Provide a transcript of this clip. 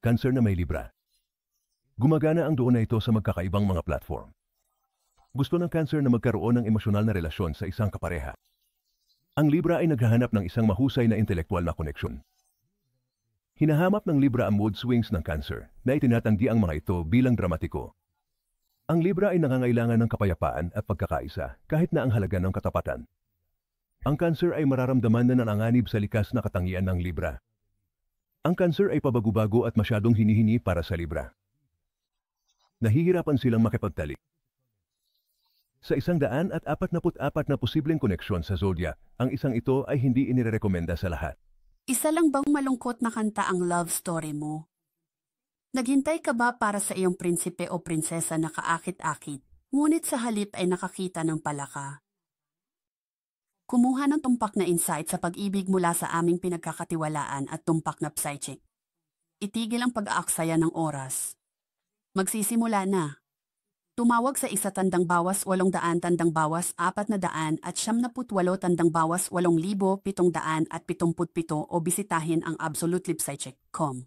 Cancer na may Libra. Gumagana ang doon na ito sa magkakaibang mga platform. Gusto ng Cancer na magkaroon ng emosyonal na relasyon sa isang kapareha. Ang Libra ay naghahanap ng isang mahusay na intelektual na koneksyon. Hinahamap ng Libra ang mood swings ng Cancer na itinatanggi ang mga ito bilang dramatiko. Ang Libra ay nangangailangan ng kapayapaan at pagkakaisa kahit na ang halaga ng katapatan. Ang Cancer ay mararamdaman na nanganganib sa likas na katangian ng Libra. Ang Cancer ay pabago-bago at masyadong hinihini para sa Libra. Nahihirapan silang makipagtalik. Sa 144 na posibleng koneksyon sa zodiac, ang isang ito ay hindi inirekomenda sa lahat. Isa lang bang malungkot na kanta ang love story mo? Naghintay ka ba para sa iyong prinsipe o prinsesa na kaakit-akit, ngunit sa halip ay nakakita ng palaka? Kumuha ng tumpak na insight sa pag-ibig mula sa aming pinagkakatiwalaan at tumpak na psychic. Itigil ang pag-aaksaya ng oras. Magsisimula na. Tumawag sa 100 bawas 800 tandang bawas 400 at 78 tandang bawas 8,777 o bisitahin ang absolutelypsychic.com.